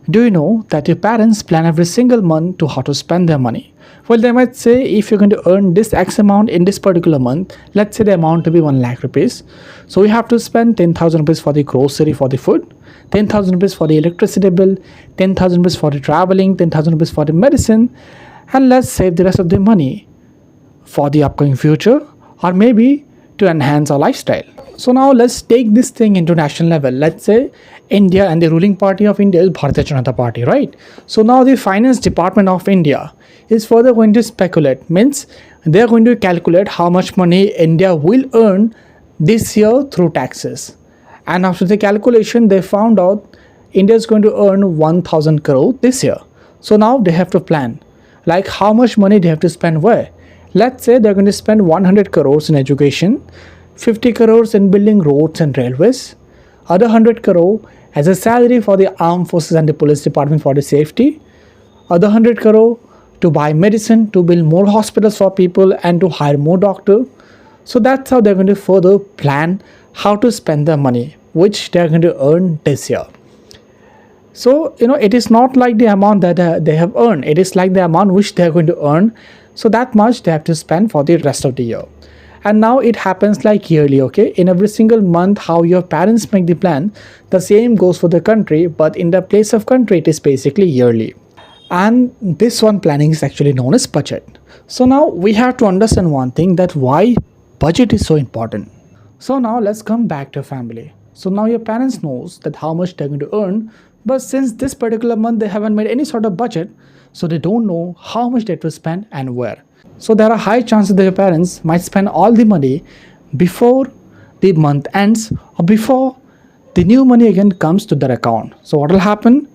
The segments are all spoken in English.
Do you know that your parents plan every single month to how to spend their money? Well, they might say if you're going to earn this X amount in this particular month, let's say the amount to be 1 lakh rupees. So we have to spend 10,000 rupees for the grocery for the food, 10,000 rupees for the electricity bill, 10,000 rupees for the traveling, 10,000 rupees for the medicine, and let's save the rest of the money for the upcoming future or maybe to enhance our lifestyle. So now let's take this thing into national level. Let's say India and the ruling party of India is Bharatiya Janata Party, right? So now the finance department of India is further going to speculate, means they are going to calculate how much money India will earn this year through taxes. And after the calculation, they found out India is going to earn 1000 crore this year. So now they have to plan like how much money they have to spend where. Let's say they're going to spend 100 crores in education, 50 crores in building roads and railways, other 100 crore as a salary for the armed forces and the police department for the safety, other 100 crore to buy medicine, to build more hospitals for people and to hire more doctors. So that's how they're going to further plan how to spend their money, which they're going to earn this year. So, it is not like the amount that they have earned. It is like the amount which they are going to earn. So that much they have to spend for the rest of the year. And now it happens like yearly, okay? In every single month, how your parents make the plan, the same goes for the country, but in the place of country, it is basically yearly. And this one planning is actually known as budget. So now we have to understand one thing, that why budget is so important. So now let's come back to family. So now your parents knows that how much they're going to earn, but since this particular month they haven't made any sort of budget, so they don't know how much they have to spend and where. So there are high chances that your parents might spend all the money before the month ends or before the new money again comes to their account. So what will happen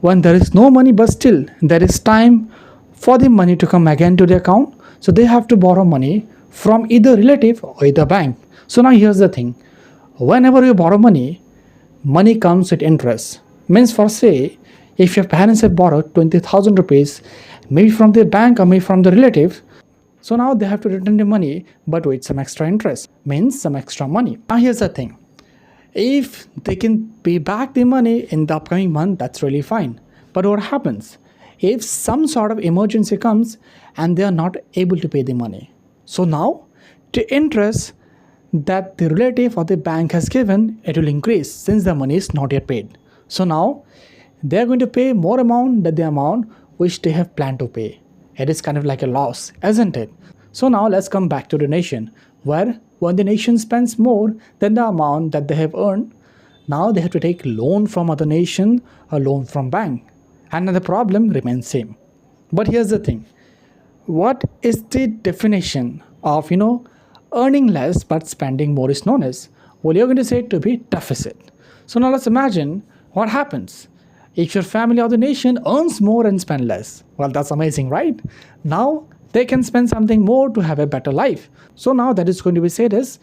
when there is no money but still there is time for the money to come again to the account? So they have to borrow money from either relative or either bank. So now here's the thing. Whenever you borrow money, money comes with interest. Means for say, if your parents have borrowed 20,000 rupees, maybe from the bank or maybe from the relative, so now they have to return the money but with some extra interest, means some extra money. Now here's the thing. If they can pay back the money in the upcoming month, that's really fine. But what happens if some sort of emergency comes and they are not able to pay the money? So now the interest that the relative or the bank has given, it will increase since the money is not yet paid. So now they are going to pay more amount than the amount which they have planned to pay. It is kind of like a loss, isn't it? So now let's come back to the nation, where when the nation spends more than the amount that they have earned, now they have to take loan from other nation or loan from bank. And the problem remains same. But here's the thing. What is the definition of, earning less but spending more is known as? Well, you're going to say it to be deficit. So now let's imagine what happens if your family or the nation earns more and spend less. Well, that's amazing, right? Now they can spend something more to have a better life. So now that is going to be said as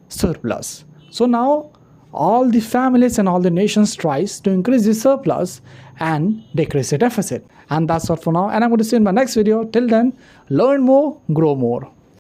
surplus. So now all the families and all the nations tries to increase the surplus and decrease the deficit. And that's all for now. And I'm going to see you in my next video. Till then, learn more, grow more.